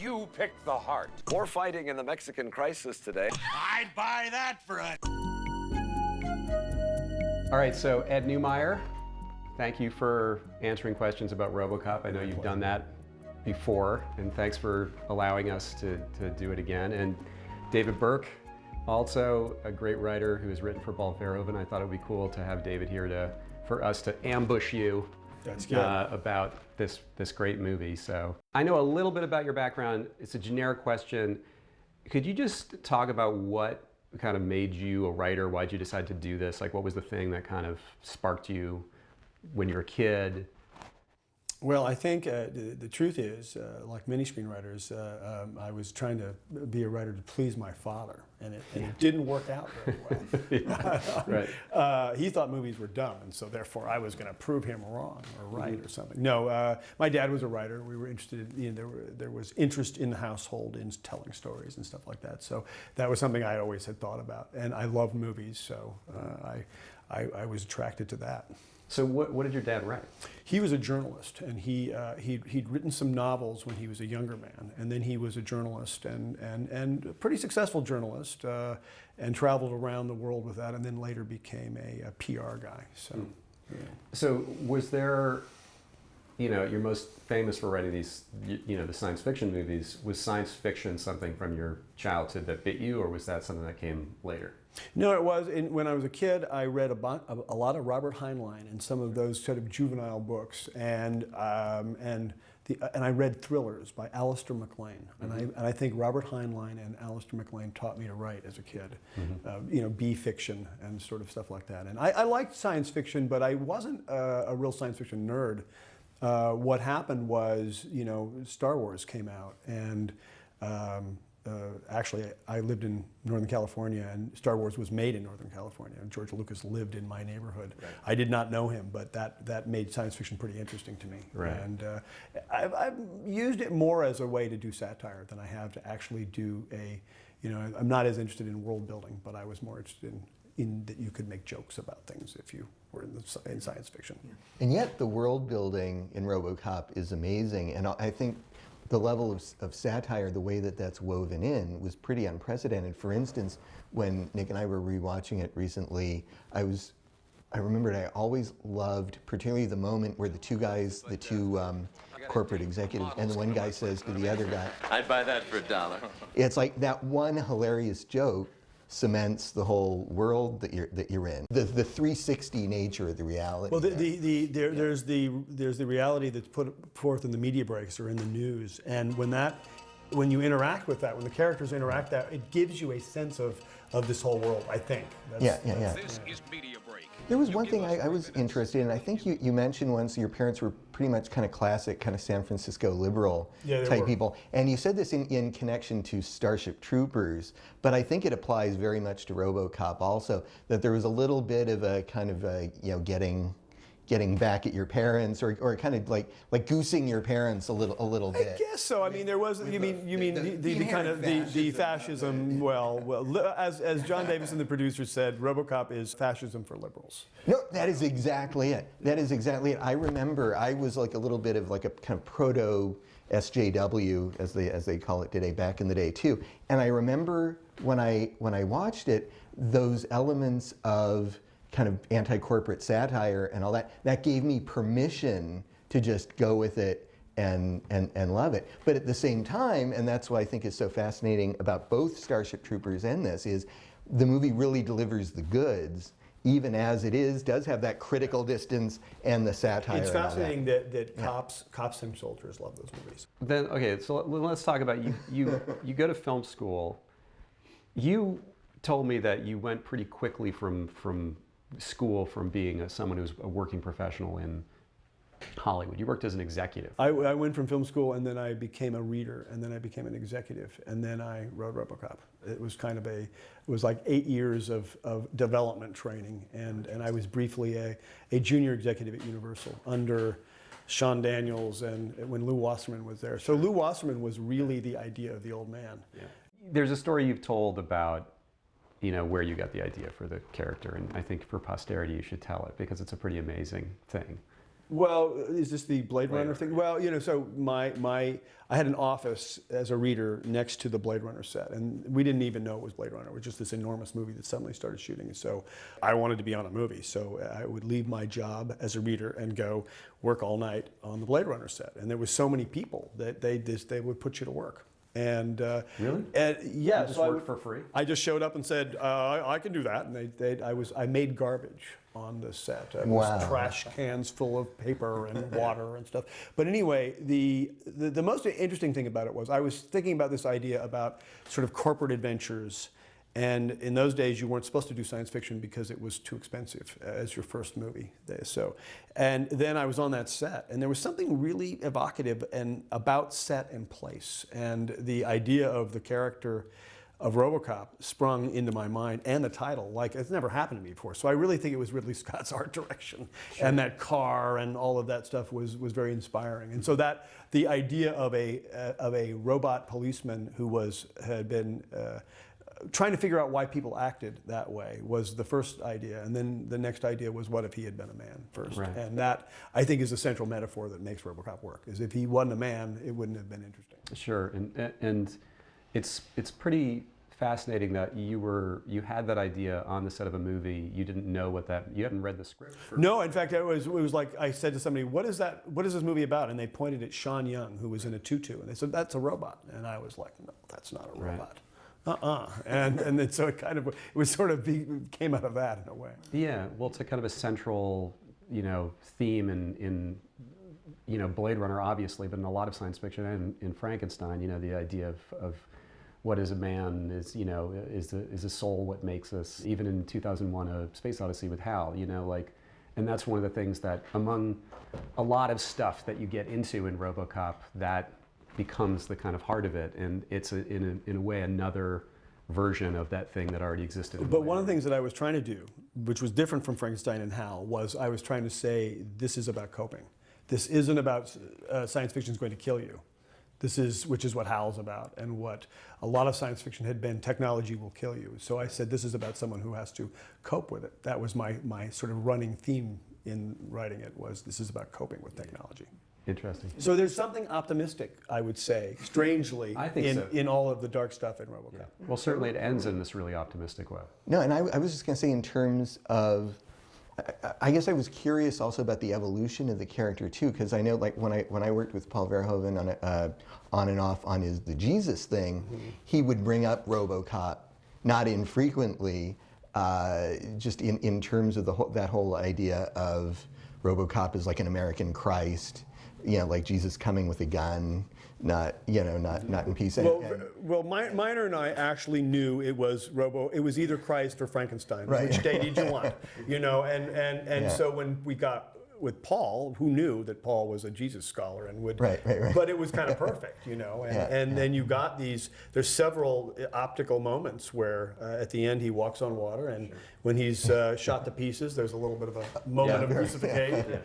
You picked the heart. More fighting in the Mexican crisis today. I'd buy that for a... All right, so Ed Neumeier, thank you for answering questions about RoboCop. I know you've done that before, and thanks for allowing us to do it again. And David Burke, also a great writer who has written for Paul Verhoeven. I thought it would be cool to have David here for us to ambush you. That's good. About this great movie. So I know a little bit about your background. It's a generic question. Could you just talk about what kind of made you a writer? Why'd you decide to do this? Like, what was the thing that kind of sparked you when you were a kid? Well, I think the truth is, like many screenwriters, I was trying to be a writer to please my father, and it didn't work out very well. Right. He thought movies were dumb, and so therefore I was going to prove him wrong or right or something. No, my dad was a writer. We were interested in, there was interest in the household in telling stories and stuff like that. So that was something I always had thought about, and I loved movies, so I was attracted to that. So what did your dad write? He was a journalist, and he'd written some novels when he was a younger man, and then he was a journalist and a pretty successful journalist, and traveled around the world with that, and then later became a PR guy. So, yeah. So was there, you're most famous for writing these, the science fiction movies. Was science fiction something from your childhood that bit you, or was that something that came later? No, it was. When I was a kid, I read a lot of Robert Heinlein and some of those sort of juvenile books, and I read thrillers by Alistair MacLean. And I think Robert Heinlein and Alistair MacLean taught me to write as a kid. B fiction and sort of stuff like that. And I liked science fiction, but I wasn't a real science fiction nerd. What happened was, Star Wars came out, and actually, I lived in Northern California, and Star Wars was made in Northern California. And George Lucas lived in my neighborhood. Right. I did not know him, but that made science fiction pretty interesting to me. Right. And I've used it more as a way to do satire than I have to actually do I'm not as interested in world building, but I was more interested in that you could make jokes about things if you were in science fiction. And yet the world building in RoboCop is amazing, and I think the level of satire, the way that that's woven in, was pretty unprecedented. For instance, when Nick and I were rewatching it recently, I remembered I always loved, particularly the moment where the two corporate executives, and the one guy says to the other guy, "I'd buy that for $1." It's like that one hilarious joke cements the whole world that you're in. The 360 nature of the reality. Well, there's the reality that's put forth in the media breaks or in the news, and when you interact with that, when the characters interact that, it gives you a sense of this whole world, I think. Yeah. This is Media Break. There was one thing I was interested in. I think you mentioned once your parents were pretty much kind of classic, kind of San Francisco liberal type people. And you said this in connection to Starship Troopers, but I think it applies very much to RoboCop also, that there was a little bit of a kind of, getting back at your parents, or kind of like goosing your parents a little bit. I guess so. I mean, there was. You mean the kind of the fascism? Well, as Jon Davison, the producer, said, RoboCop is fascism for liberals. No, that is exactly it. That is exactly it. I remember I was like a little bit of like a kind of proto SJW, as they call it today, back in the day too. And I remember when I watched it, those elements of kind of anti-corporate satire and all that gave me permission to just go with it and love it. But at the same time, and that's what I think is so fascinating about both Starship Troopers and this, is the movie really delivers the goods, even as it does have that critical distance and the satire. It's fascinating that cops and soldiers love those movies. Then, okay, so let's talk about you go to film school. You told me that you went pretty quickly from school from being someone who's a working professional in Hollywood. You worked as an executive. I went from film school, and then I became a reader, and then I became an executive, and then I wrote RoboCop. It was kind of it was like 8 years of development training, and I was briefly a junior executive at Universal under Sean Daniels and when Lew Wasserman was there. So Lew Wasserman was really the idea of the old man. Yeah. There's a story you've told about where you got the idea for the character, and I think for posterity you should tell it because it's a pretty amazing thing. Well, is this the Blade Runner thing? Well, you know, so I had an office as a reader next to the Blade Runner set, and we didn't even know it was Blade Runner. It was just this enormous movie that suddenly started shooting. And so I wanted to be on a movie, so I would leave my job as a reader and go work all night on the Blade Runner set. And there was so many people that they would put you to work. And really? And yeah, just so worked for free? I just showed up and said, I can do that. And I made garbage on the set. It was trash cans full of paper and water and stuff. But anyway, the most interesting thing about it was I was thinking about this idea about sort of corporate adventures. And in those days, you weren't supposed to do science fiction because it was too expensive as your first movie. And then I was on that set, and there was something really evocative and about set and place. And the idea of the character of RoboCop sprung into my mind, and the title, like it's never happened to me before. So I really think it was Ridley Scott's art direction, and that car and all of that stuff was very inspiring. And so that the idea of a robot policeman who had been trying to figure out why people acted that way was the first idea, and then the next idea was what if he had been a man first. Right. And that, I think, is the central metaphor that makes RoboCop work, is if he wasn't a man, it wouldn't have been interesting. Sure, and it's pretty fascinating that you had that idea on the set of a movie. You didn't know you hadn't read the script. No, in fact, it was like I said to somebody, what is this movie about? And they pointed at Sean Young, who was in a tutu, and they said, that's a robot. And I was like, no, that's not a robot. And then so it came out of that in a way. Yeah, well, it's a kind of a central, theme in Blade Runner, obviously, but in a lot of science fiction and in Frankenstein, the idea of what is a man is a soul what makes us. Even in 2001, A Space Odyssey with Hal, and that's one of the things that among a lot of stuff that you get into in RoboCop that becomes the kind of heart of it, and it's in a way another version of that thing that already existed. But one of the things that I was trying to do, which was different from Frankenstein and Hal, was I was trying to say this is about coping. This isn't about science fiction is going to kill you. Which is what Hal's about, and what a lot of science fiction had been, technology will kill you. So I said this is about someone who has to cope with it. That was my sort of running theme in writing it, was this is about coping with technology. Interesting. So there's something optimistic, I would say, strangely, I think so. in all of the dark stuff in RoboCop. Yeah. Well, certainly it ends in this really optimistic way. No, and I was just going to say, in terms of, I guess I was curious also about the evolution of the character too, because I know, like when I worked with Paul Verhoeven on and off on the Jesus thing, he would bring up RoboCop, not infrequently, just in terms of that whole idea of RoboCop as like an American Christ, like Jesus coming with a gun, not in peace. Well, Miner and I actually knew it was either Christ or Frankenstein. Right. Which day did you want? So when we got with Paul, who knew that Paul was a Jesus scholar and would, right. But it was kind of perfect, then you got there's several optical moments where at the end he walks on water, and when he's shot to pieces, there's a little bit of a moment of crucifixion.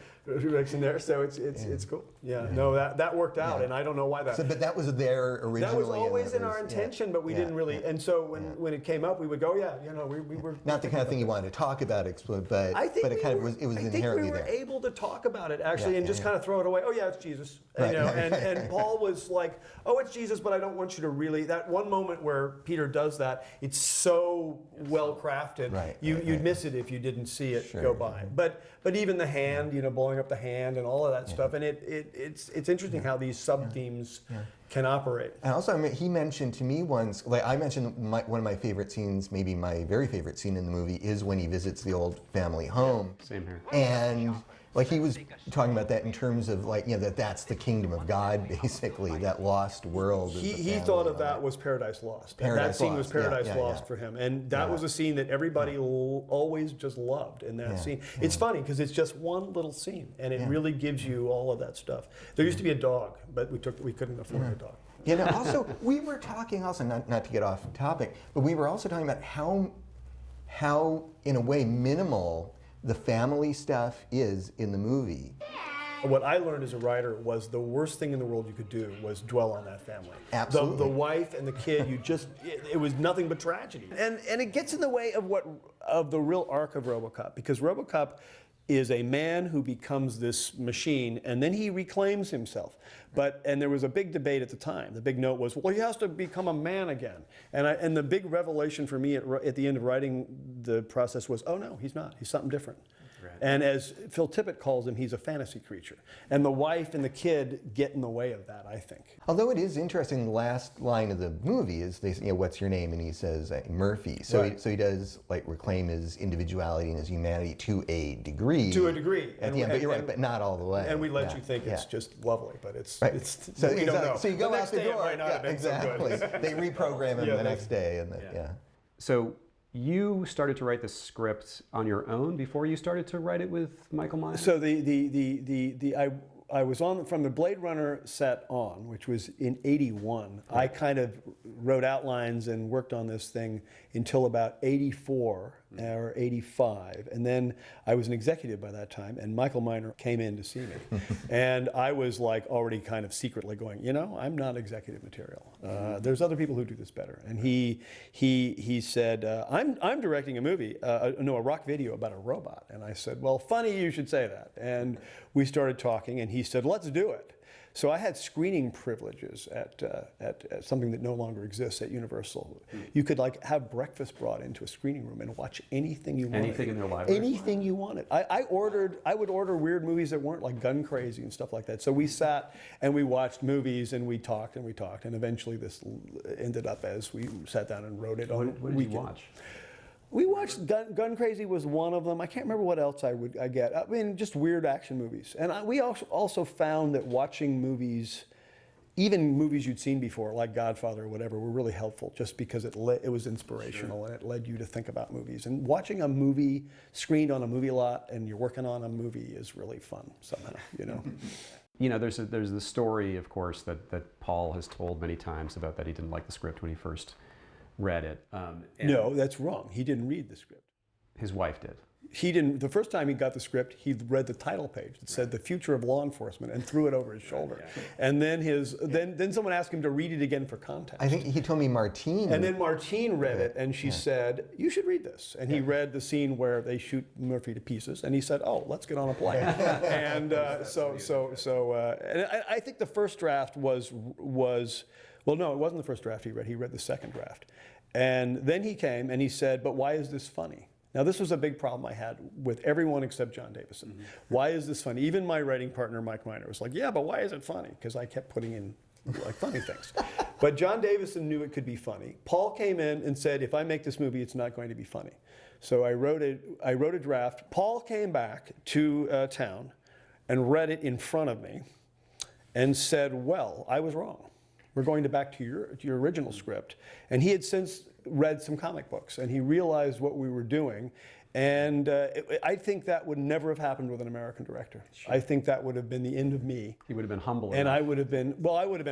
There, so it's cool. Yeah, no, that worked out, and I don't know why that. But that was there originally. That was always in our intention, but we didn't really. And so when it came up, we would go, we were not the kind of thing you wanted to talk about, but it kind of was. It was inherently there. I think we were able to talk about it actually, and just kind of throw it away. Oh yeah, it's Jesus. And Paul was like, oh, it's Jesus, but I don't want you to really. That one moment where Peter does that, it's so well crafted. You'd miss it if you didn't see it go by. But even the hand, blowing up the hand and all of that stuff, and it's interesting how these sub themes can operate. And also, he mentioned to me once, like I mentioned, one of my favorite scenes, maybe my very favorite scene in the movie, is when he visits the old family home. Same here. And like he was talking about that in terms of like that's the kingdom of God, basically, that lost world. He thought of that was Paradise Lost. That scene was Paradise Lost for him, and that was a scene that everybody always just loved in that scene. It's funny because it's just one little scene, and it really gives you all of that stuff. There used to be a dog, but we couldn't afford a dog. Also we were talking also not to get off topic, but we were also talking about how in a way minimal the family stuff is in the movie. What I learned as a writer was the worst thing in the world you could do was dwell on that family. Absolutely. The wife and the kid, it was nothing but tragedy. And it gets in the way of the real arc of RoboCop, because RoboCop is a man who becomes this machine, and then he reclaims himself. And there was a big debate at the time. The big note was, well, he has to become a man again. And the big revelation for me at the end of writing the process was, oh no, he's not. He's something different. Right. And as Phil Tippett calls him, he's a fantasy creature. And the wife and the kid get in the way of that, I think. Although it is interesting, the last line of the movie is, they say, what's your name? And he says, Murphy. So, right. he does like reclaim his individuality and his humanity to a degree. To a degree. At the end, but you're right, but not all the way. And we let you think it's just lovely, but it's, right. so we don't know. So you go out the door. Might not have been so good. They reprogram him the next day. And So you started to write the script on your own before you started to write it with Michael Meyer? So I was on from the Blade Runner set on, which was in '81. Right. I kind of wrote outlines and worked on this thing until about '84 or '85, and then I was an executive by that time. And Michael Meyer came in to see me, and I was like already kind of secretly going, I'm not executive material. There's other people who do this better. And he said, I'm directing a movie, a rock video about a robot. And I said, well, funny you should say that. And we started talking, and he said, let's do it. So I had screening privileges at something that no longer exists at Universal. You could have breakfast brought into a screening room and watch anything you wanted. Anything in their library? Anything you wanted. I would order weird movies that weren't like Gun Crazy and stuff like that. So we sat and we watched movies and we talked, and eventually this ended up as we sat down and wrote it. What did you watch? We watched Gun Crazy was one of them. I can't remember what else I get. I mean, just weird action movies. And we also found that watching movies, even movies you'd seen before, like Godfather or whatever, were really helpful just because it was inspirational. Sure. And it led you to think about movies. And watching a movie screened on a movie lot and you're working on a movie is really fun somehow, There's the story, of course, that Paul has told many times about that he didn't like the script when he first read it. No, that's wrong. He didn't read the script. His wife did. He didn't. The first time he got the script, he read the title page that said "The Future of Law Enforcement" and threw it over his shoulder. Yeah. And then then someone asked him to read it again for context. I think he told me Martine. And then Martine read it, and she said, "You should read this." And he read the scene where they shoot Murphy to pieces, and he said, "Oh, let's get on a plane." And and I think the first draft was well, no, it wasn't the first draft he read. He read the second draft. And then he came and he said, but why is this funny? Now, this was a big problem I had with everyone except Jon Davison. Mm-hmm. Why is this funny? Even my writing partner, Mike Miner, was like, yeah, but why is it funny? Because I kept putting in funny things. But Jon Davison knew it could be funny. Paul came in and said, if I make this movie, it's not going to be funny. So I wrote a draft. Paul came back to town and read it in front of me and said, well, I was wrong. We're going back to your original script. And he had since read some comic books, and he realized what we were doing. And I think that would never have happened with an American director. Sure. I think that would have been the end of me. He would have been humble. And I would have been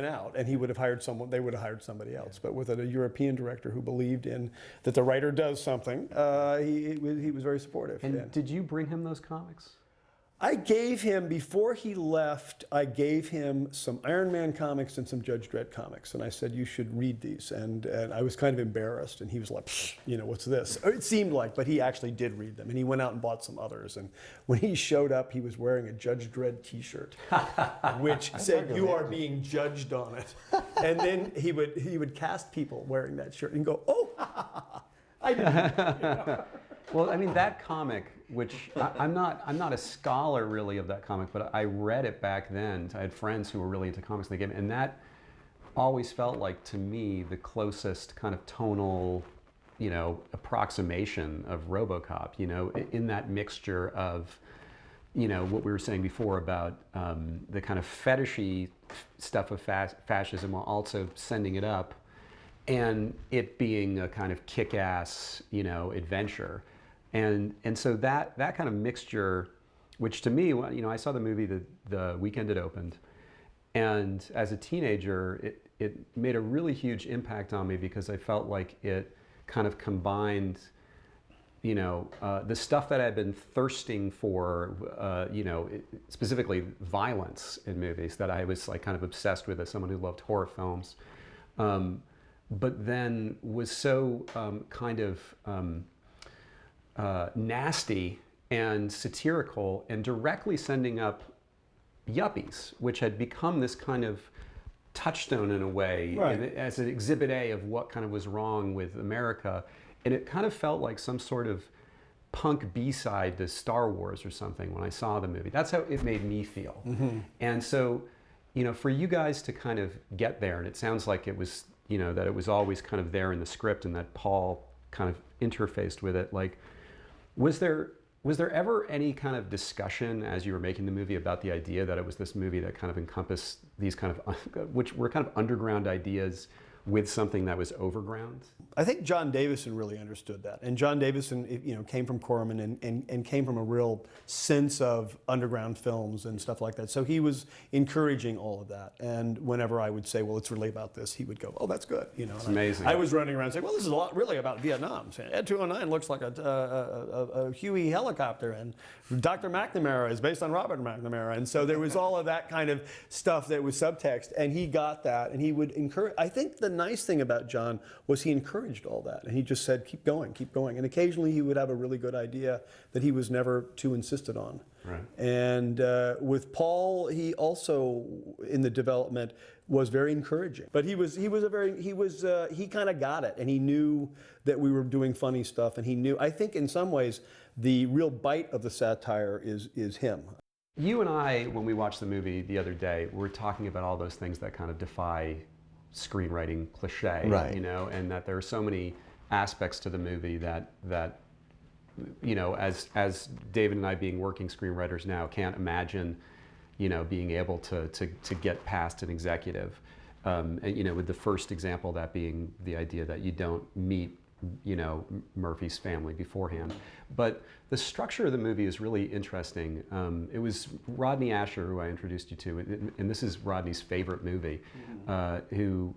out, and he would have hired someone, they would have hired somebody else. But with a European director who believed in that the writer does something, he was very supportive. And did you bring him those comics? I gave him, before he left, I gave him some Iron Man comics and some Judge Dredd comics. And I said, you should read these. And I was kind of embarrassed. And he was like, what's this? It seemed like, but he actually did read them. And he went out and bought some others. And when he showed up, he was wearing a Judge Dredd t-shirt, which said, you are being judged on it. And then he would cast people wearing that shirt and go, oh, I did. Well, I mean, that comic, which I'm not a scholar really of that comic, but I read it back then. I had friends who were really into comics, and and that always felt like, to me, the closest kind of tonal, approximation of RoboCop. In that mixture of, what we were saying before about the kind of fetishy stuff of fascism, while also sending it up, and it being a kind of kick-ass, adventure. And so that kind of mixture, which to me, I saw the movie the weekend it opened, and as a teenager, it made a really huge impact on me because I felt like it kind of combined, the stuff that I'd been thirsting for, specifically violence in movies that I was like kind of obsessed with as someone who loved horror films, but then was so kind of nasty and satirical and directly sending up yuppies, which had become this kind of touchstone in a way, Right. as an exhibit A of what kind of was wrong with America. And it kind of felt like some sort of punk B-side to Star Wars or something when I saw the movie. That's how it made me feel. And so, you know, for you guys to kind of get there, and it sounds like it was, you know, that it was always kind of there in the script and that Paul kind of interfaced with it. Like, was there ever any kind of discussion as you were making the movie about the idea that it was this movie that kind of encompassed these kind of, which were kind of underground ideas with something that was overground? I think Jon Davison really understood that, and Jon Davison, you know, came from Corman and came from a real sense of underground films and stuff like that. So he was encouraging all of that. And whenever I would say, "Well, it's really about this," he would go, "Oh, that's good." You know, it's amazing. I was running around saying, "Well, this is a lot really about Vietnam." Saying, Ed 209 looks like a Huey helicopter, and Dr. McNamara is based on Robert McNamara, and so there was all of that kind of stuff that was subtext, and he got that, and he would encourage. I think the nice thing about Jon was he encouraged all that, and he just said, keep going, and occasionally he would have a really good idea that he was never too insisted on. Right. And with Paul, he also in the development was very encouraging, but he kind of got it, and he knew that we were doing funny stuff, and he knew, I think in some ways the real bite of the satire is him. You and I, when we watched the movie the other day, were talking about all those things that kind of defy screenwriting cliche, Right. you know, and that there are so many aspects to the movie that you know, as David and I being working screenwriters now, can't imagine, you know, being able to get past an executive. And, you know, with the first example, that being the idea that you don't meet, you know, Murphy's family beforehand. But the structure of the movie is really interesting. It was Rodney Asher, who I introduced you to, and this is Rodney's favorite movie, who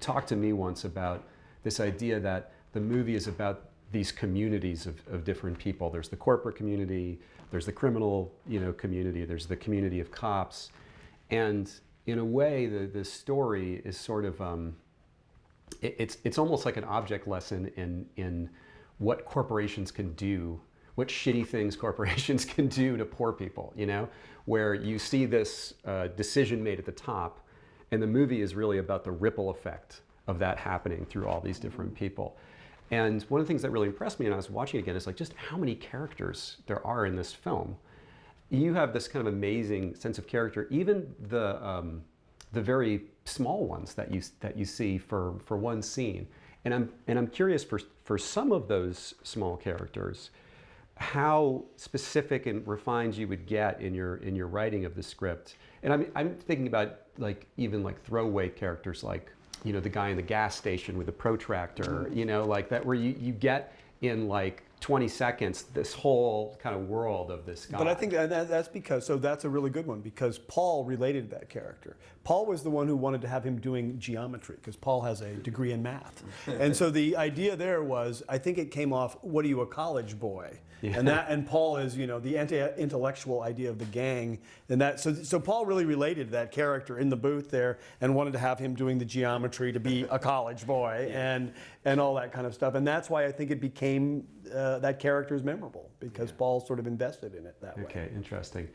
talked to me once about this idea that the movie is about these communities of different people. There's the corporate community, there's the criminal, you know, community, there's the community of cops. And in a way, the story is sort of, it's almost like an object lesson in what corporations can do, what shitty things corporations can do to poor people, you know, where you see this decision made at the top, and the movie is really about the ripple effect of that happening through all these different people. And one of the things that really impressed me when I was watching it again is like just how many characters there are in this film. You have this kind of amazing sense of character, even the very small ones that you see for one scene. And I'm curious for some of those small characters, how specific and refined you would get in your writing of the script. And I'm thinking about like even like throwaway characters like, you know, the guy in the gas station with the protractor, you know, like that, where you get in like 20 seconds this whole kind of world of this guy. But I think that's because, so that's a really good one, because Paul related to that character. Paul was the one who wanted to have him doing geometry, because Paul has a degree in math. And so the idea there was, I think it came off, what are you, a college boy? Yeah. And Paul is, you know, the anti-intellectual idea of the gang, and that so Paul really related to that character in the booth there, and wanted to have him doing the geometry to be a college boy, and all that kind of stuff. And that's why I think it became that character is memorable, because Paul sort of invested in it that way. Okay, interesting.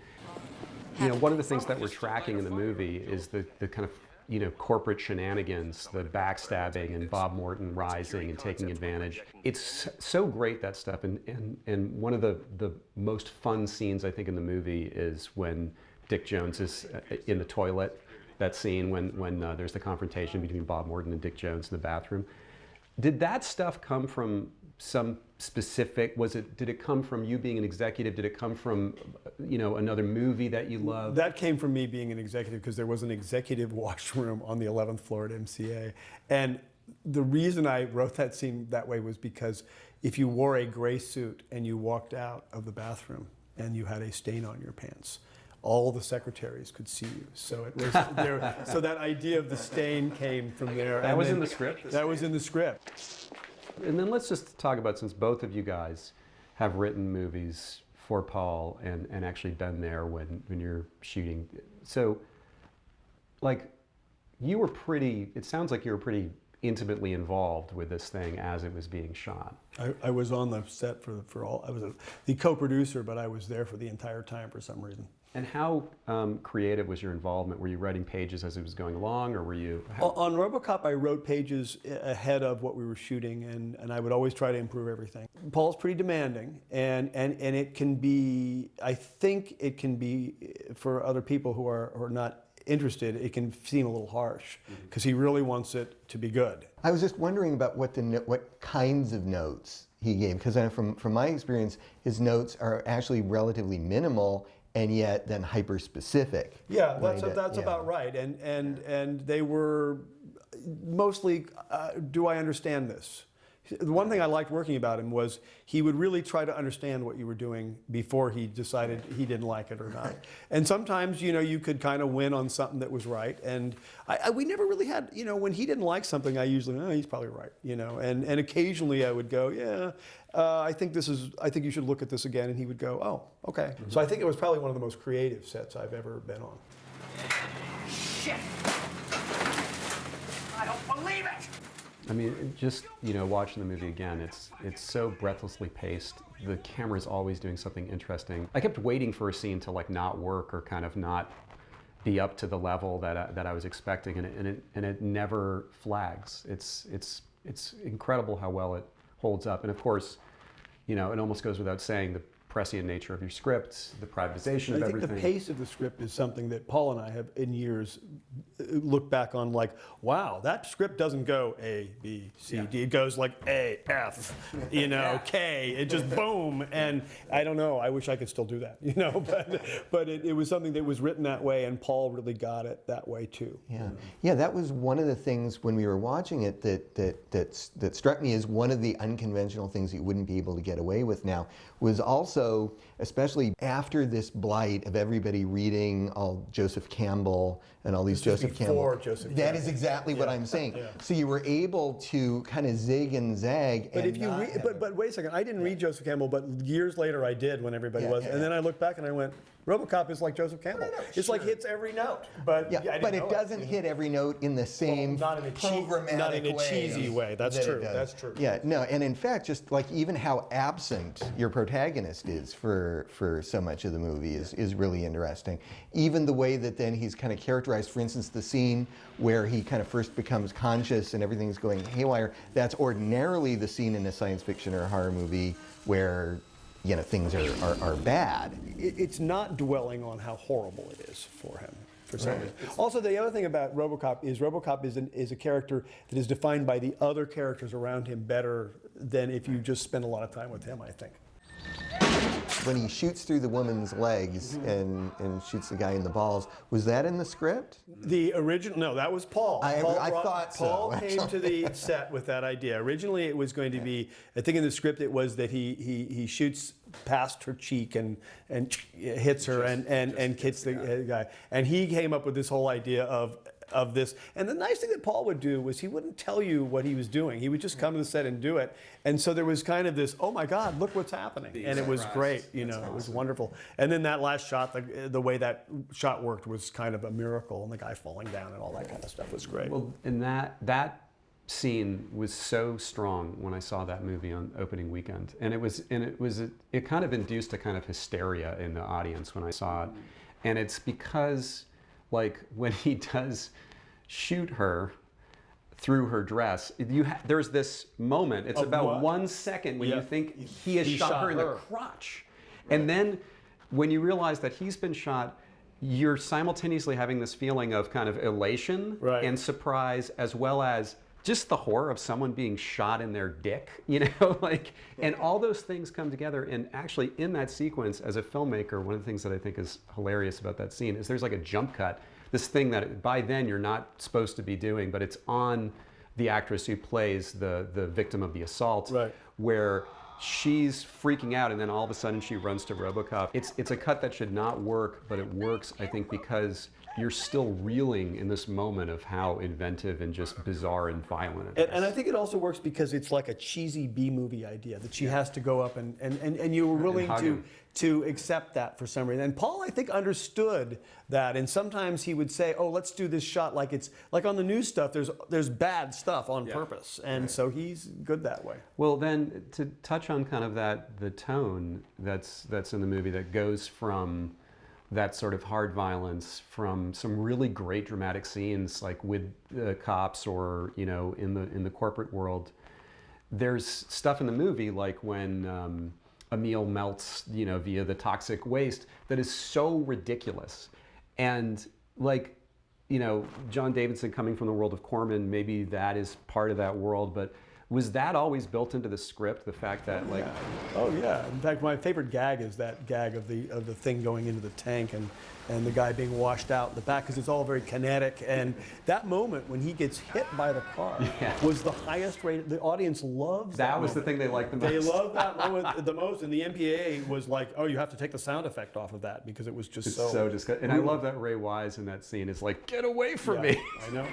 You know, one of the things that we're tracking in the movie is the kind of, you know, corporate shenanigans, the backstabbing and Bob Morton rising and taking advantage. It's so great, that stuff. And one of the most fun scenes, I think, in the movie is when Dick Jones is in the toilet. That scene when there's the confrontation between Bob Morton and Dick Jones in the bathroom. Did that stuff come from some specific, did it come from you being an executive? Did it come from, you know, another movie that you love? That came from me being an executive, because there was an executive washroom on the 11th floor at MCA. And the reason I wrote that scene that way was because if you wore a gray suit and you walked out of the bathroom and you had a stain on your pants, all the secretaries could see you. So it was there. So that idea of the stain came from there. That was in the script? That was in the script. And then let's just talk about, since both of you guys have written movies for Paul and actually been there when you're shooting. So, like, you were pretty, it sounds like you were pretty intimately involved with this thing as it was being shot. I was on the set for all. I was the co-producer, but I was there for the entire time for some reason. And how creative was your involvement? Were you writing pages as it was going along, or were you? On RoboCop, I wrote pages ahead of what we were shooting, and I would always try to improve everything. Paul's pretty demanding, and it can be, I think it can be, for other people who are not interested, it can seem a little harsh, because he really wants it to be good. I was just wondering about what kinds of notes he gave, because from my experience, his notes are actually relatively minimal, and yet then hyper-specific. Yeah, that's about right. And they were mostly, do I understand this? The one thing I liked working about him was he would really try to understand what you were doing before he decided he didn't like it or not. And sometimes, you could kind of win on something that was right. And we never really had, when he didn't like something, I usually, he's probably right, And occasionally I would go, yeah, I think you should look at this again. And he would go, oh, okay. Mm-hmm. So I think it was probably one of the most creative sets I've ever been on. Shit! I don't believe it! I mean, just watching the movie again, it's so breathlessly paced. The camera's always doing something interesting. I kept waiting for a scene to not work or kind of not be up to the level that I was expecting, and it never flags. It's incredible how well it holds up, and of course, it almost goes without saying the prescient nature of your script, the privatization of everything. I think the pace of the script is something that Paul and I have in years looked back on like, wow, that script doesn't go A, B, C, D. It goes like A, F, K. It just boom. And I don't know, I wish I could still do that, but it was something that was written that way, and Paul really got it that way too. Yeah, that was one of the things when we were watching it that struck me as one of the unconventional things that you wouldn't be able to get away with now, was also, especially after this blight of everybody reading all Joseph Campbell and all these Joseph Campbell. That is exactly what I'm saying. Yeah. So you were able to kind of zig and zag. But but wait a second, I didn't read Joseph Campbell, but years later I did when everybody was. And then I looked back and I went, RoboCop is like Joseph Campbell. It's like hits every note. But but it doesn't hit every note in the same not in a cheesy way. That's true. That's true. Yeah, no, and in fact, just like even how absent your protagonist is for so much of the movie is really interesting. Even the way that then he's kind of characterized, for instance, the scene where he kind of first becomes conscious and everything's going haywire, that's ordinarily the scene in a science fiction or a horror movie where things are bad. It's not dwelling on how horrible it is for him. For some reason. Also, the other thing about RoboCop is a character that is defined by the other characters around him better than if you just spend a lot of time with him, I think. When he shoots through the woman's legs and shoots the guy in the balls, was that in the script? The original, no, that was Paul. I thought so. Paul came to the set with that idea. Originally, it was going to be, I think in the script it was that he shoots past her cheek and hits her and hits the guy. And he came up with this whole idea of this. And the nice thing that Paul would do was he wouldn't tell you what he was doing. He would just come to the set and do it. And so there was kind of this, oh my God, look what's happening. And it was great, It was wonderful. And then that last shot, the way that shot worked was kind of a miracle, and the guy falling down and all that kind of stuff was great. Well, and that scene was so strong when I saw that movie on opening weekend. And it kind of induced a kind of hysteria in the audience when I saw it. And it's because when he does shoot her through her dress, there's this moment, it's about 1 second when you think he has shot her in the crotch. Right. And then when you realize that he's been shot, you're simultaneously having this feeling of kind of elation and surprise, as well as just the horror of someone being shot in their dick, and all those things come together. And actually in that sequence, as a filmmaker, one of the things that I think is hilarious about that scene is there's like a jump cut, this thing that by then you're not supposed to be doing, but it's on the actress who plays the victim of the assault, where she's freaking out, and then all of a sudden she runs to RoboCop. It's a cut that should not work, but it works, I think, because you're still reeling in this moment of how inventive and just bizarre and violent it is. And I think it also works because it's like a cheesy B-movie idea that she has to go up and you were willing to accept that for some reason. And Paul, I think, understood that. And sometimes he would say, oh, let's do this shot like it's like on the new stuff, there's bad stuff on purpose. And so he's good that way. Well, then to touch on kind of the tone that's in the movie that goes from that sort of hard violence, from some really great dramatic scenes like with the cops or, you know, in the corporate world. There's stuff in the movie like when Emil melts, you know, via the toxic waste that is so ridiculous. And like, you know, Jon Davison coming from the world of Corman, maybe that is part of that world, but was that always built into the script, the fact that like... Oh yeah, in fact my favorite gag is that gag of the thing going into the tank and the guy being washed out in the back, because it's all very kinetic, and that moment when he gets hit by the car was the highest rated. The audience loves that. That was the thing they liked the most. They loved that moment the most, and the MPA was like, oh, you have to take the sound effect off of that because it was just so disgusting. And I love that Ray Wise in that scene is like, get away from me. I know.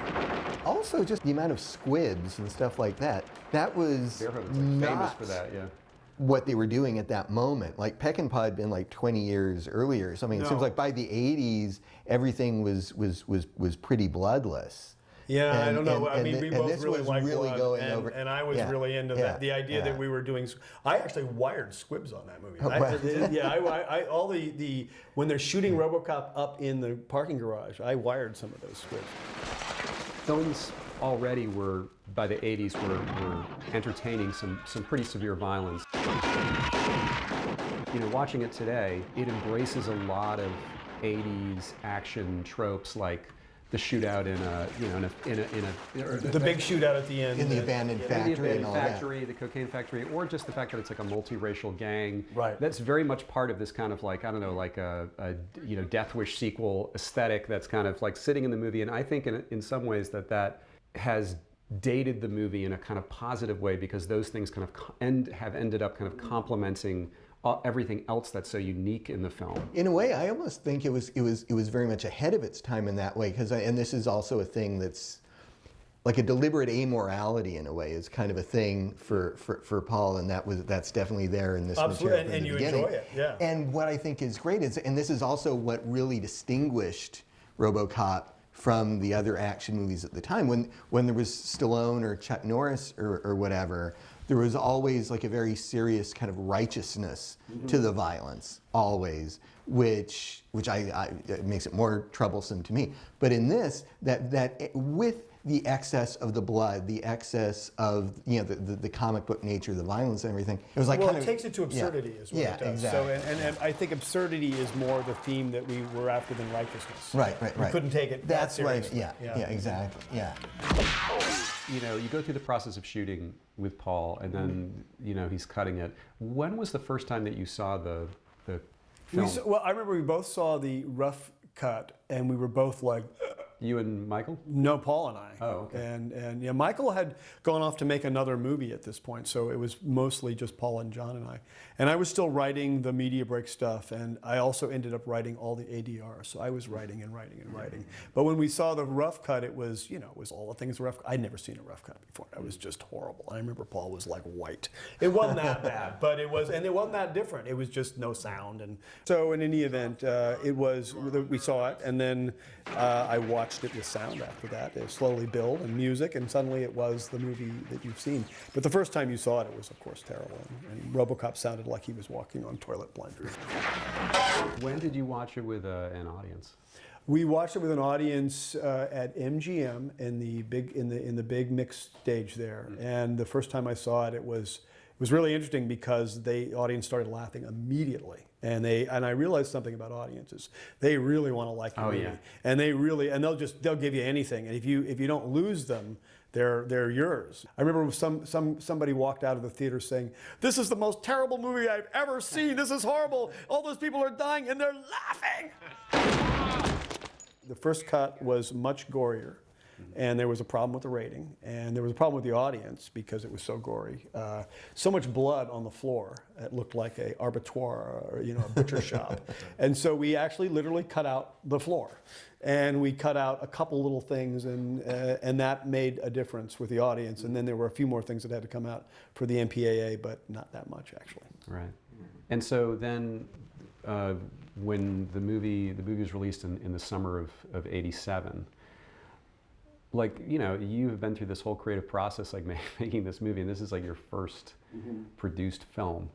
Also, just the amount of squibs and stuff like that. That was famous for that, yeah. What they were doing at that moment. Like Peckinpah had been like 20 years earlier or something. It seems like by the 80s, everything was pretty bloodless. Yeah, I don't know. I mean, we both this really was liked really blood, going over. and I was really into that. The idea that we were doing. I actually wired squibs on that movie. Oh, All the when they're shooting RoboCop up in the parking garage, I wired some of those squibs. Films already were, by the 80s, were entertaining some pretty severe violence. You know, watching it today, it embraces a lot of 80s action tropes like the shootout in a, you know, The big shootout at the end. In the abandoned factory and all that. The cocaine factory, or just the fact that it's like a multiracial gang. Right. That's very much part of this kind of like, I don't know, like a you know, Death Wish sequel aesthetic that's kind of like sitting in the movie. And I think in some ways that has dated the movie in a kind of positive way, because those things kind of have ended up kind of complementing everything else that's so unique in the film. In a way, I almost think it was very much ahead of its time in that way, and this is also a thing that's like a deliberate amorality in a way, is kind of a thing for Paul, and that's definitely there in this material from and the you beginning. enjoy it, yeah. And what I think is great is, and this is also what really distinguished RoboCop from the other action movies at the time, when there was Stallone or Chuck Norris or whatever, there was always like a very serious kind of righteousness to the violence, always, which it makes it more troublesome to me. But in this, that with the excess of the blood, the excess of, you know, the comic book nature, the violence and everything, it was like it takes it to absurdity is what it does. Exactly. So and I think absurdity is more the theme that we were after than righteousness. Right. We couldn't take it that seriously. Exactly. Yeah. You know, you go through the process of shooting with Paul, and then, you know, he's cutting it. When was the first time that you saw the film? Well, I remember we both saw the rough cut, and we were both like... You and Michael? No, Paul and I. Oh, okay. And yeah, Michael had gone off to make another movie at this point, so it was mostly just Paul and John and I. And I was still writing the media break stuff, and I also ended up writing all the ADR, so I was writing and writing and writing. But when we saw the rough cut, it was, you know, it was all the things rough. I'd never seen a rough cut before. It was just horrible. I remember Paul was like white. It wasn't that bad, but it wasn't that different. It was just no sound. And so in any event, we saw it, and then I watched it with sound after that. It slowly built and music, and suddenly it was the movie that you've seen. But the first time you saw it, it was of course terrible. And RoboCop sounded like he was walking on toilet blenders. When did you watch it with an audience? We watched it with an audience at MGM in the big mixed stage there. And the first time I saw it, it was really interesting because the audience started laughing immediately. And I realized something about audiences. They really want to like your movie. Yeah. And they'll give you anything. And if you don't lose them, they're yours. I remember somebody walked out of the theater saying, "This is the most terrible movie I've ever seen. This is horrible. All those people are dying and they're laughing." The first cut was much gorier. and there was a problem with the rating, and there was a problem with the audience because it was so gory. So much blood on the floor, it looked like a abattoir or a butcher shop. And so we actually literally cut out the floor. And we cut out a couple little things, and that made a difference with the audience. And then there were a few more things that had to come out for the MPAA, but not that much, actually. Right. And so then, when the movie was released in the summer of '87, like, you have been through this whole creative process, like making this movie, and this is like your first produced film.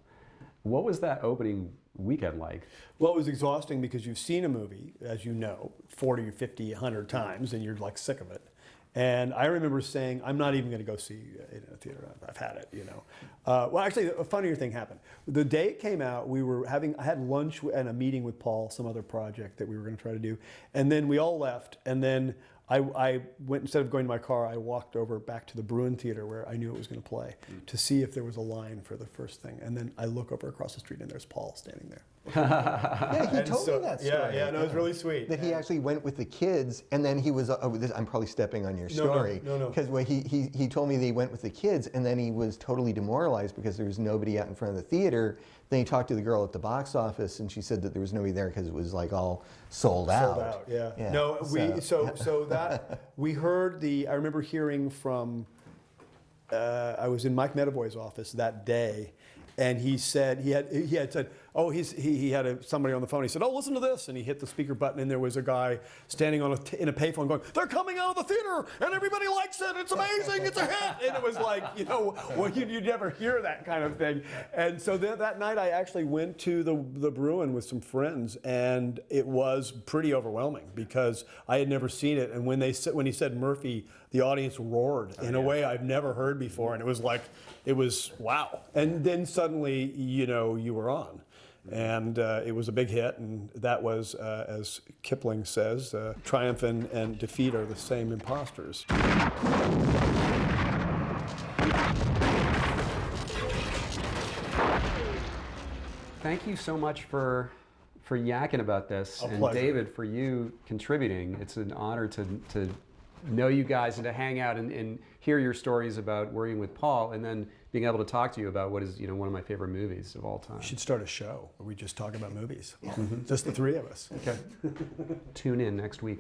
What was that opening weekend like? Well, it was exhausting because you've seen a movie, as you know, 40 or 50, 100 times, and you're like sick of it. And I remember saying, I'm not even going to go see it in a theater. I've had it, Well, actually, a funnier thing happened. The day it came out, I had lunch and a meeting with Paul, some other project that we were going to try to do. And then we all left. And then I went, instead of going to my car, I walked over back to the Bruin Theater where I knew it was going to play to see if there was a line for the first thing. And then I look over across the street and there's Paul standing there. Yeah, he told me that story. Yeah, no, it was really sweet. That he actually went with the kids, and then he was. I'm probably stepping on your story. No. Because he told me that he went with the kids, and then he was totally demoralized because there was nobody out in front of the theater. Then he talked to the girl at the box office, and she said that there was nobody there because it was like all sold out. Sold out, yeah. No, so that we heard I remember hearing from. I was in Mike Medavoy's office that day. And he said he had said, oh, he had somebody on the phone. He said, oh, listen to this, and he hit the speaker button, and there was a guy standing in a payphone going, they're coming out of the theater, and everybody likes it. It's amazing. It's a hit. And it was like, well, you'd never hear that kind of thing. And so that night, I actually went to the Bruin with some friends, and it was pretty overwhelming because I had never seen it. And when he said Murphy, the audience roared in a way I've never heard before, and it was like, it was wow. And then suddenly, you were on. And it was a big hit, and that was, as Kipling says, triumph and defeat are the same imposters. Thank you so much for yakking about this, and pleasure. David, for you contributing. It's an honor to know you guys and to hang out and hear your stories about working with Paul, and then being able to talk to you about what is one of my favorite movies of all time. We should start a show where we just talk about movies. Just the three of us. Okay. Tune in next week.